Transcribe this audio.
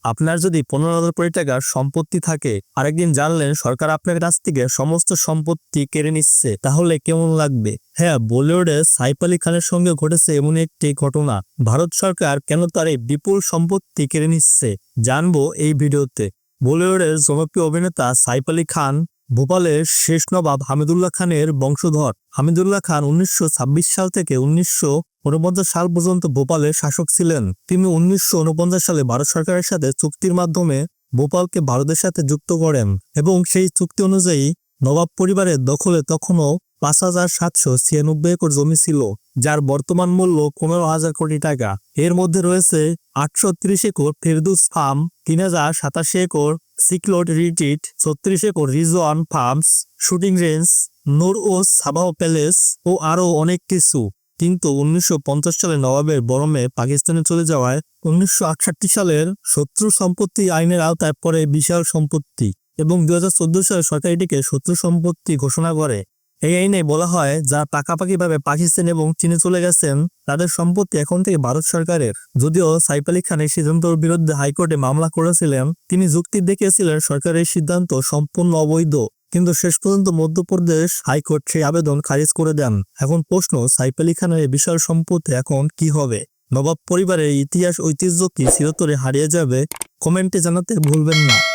আপনার যদি 15,000 কোটি টাকার সম্পত্তি থাকে, আরেকদিন জানলেন সরকার আপনার কাছ থেকে সমস্ত সম্পত্তি কেড়ে নিচ্ছে, তাহলে কেমন লাগবে? হ্যাঁ, বলিউডে সাইফ আলী খানের সঙ্গে ঘটেছে এমন একটি ঘটনা। ভারত সরকার কেন তার এই বিপুল সম্পত্তি কেড়ে নিচ্ছে জানবো এই ভিডিওতে। বলিউডের জনপ্রিয় অভিনেতা সাইফ আলী খান ভোপালের শেষ নবাব হামিদুল্লাহ খানের বংশধর। হামিদুল্লাহ খান 1926 সাল থেকে 1949 সাল পর্যন্ত ভোপালের শাসক ছিলেন। তিনি 1949 সালে ভারত সরকারের সাথে চুক্তির মাধ্যমে ভোপালকে ভারতের সাথে যুক্ত করেন এবং সেই চুক্তি অনুযায়ী নবাব পরিবারের দখলে তখনও 5,796 একর জমি ছিল, যার বর্তমান মূল্য 15,000 কোটি টাকা। এর মধ্যে রয়েছে 830 একর ফেরদৌস ফার্ম, 3,087 একর সিকলোড retreat, 36 acre Rizwan farms, shooting range, Noor ও সাবাহ প্যালেস ও আরও অনেক কিছু। কিন্তু 1950 সালে নবাবের বড় মেয়ে পাকিস্তানে চলে যাওয়ায় 1968 সালের শত্রু সম্পত্তি আইনের আওতায় পড়ে বিশাল সম্পত্তি এবং 2014 সালে সরকার এটিকে শত্রু সম্পত্তি ঘোষণা করে। এই আইনে বলা হয় যারা পাকাপাকিভাবে পাকিস্তান এবং চীনে চলে গেছেন তাদের সম্পত্তি এখন থেকে ভারত সরকারের। যদিও সাইফ আলী খান এই সিদ্ধান্তের বিরুদ্ধে হাইকোর্টে মামলা করেছিলেন, তিনি যুক্তি দেখিয়েছিলেন সরকারের সিদ্ধান্ত সম্পূর্ণ অবৈধ, কিন্তু শেষ পর্যন্ত মধ্যপ্রদেশ হাইকোর্ট সেই আবেদন খারিজ করে দেন। এখন প্রশ্ন, সাইফ আলী খানের এই বিশাল সম্পত্তি এখন কি হবে? নবাব পরিবারের ইতিহাস ঐতিহ্য কি চিরতরে হারিয়ে যাবে? কমেন্টে জানাতে ভুলবেন না।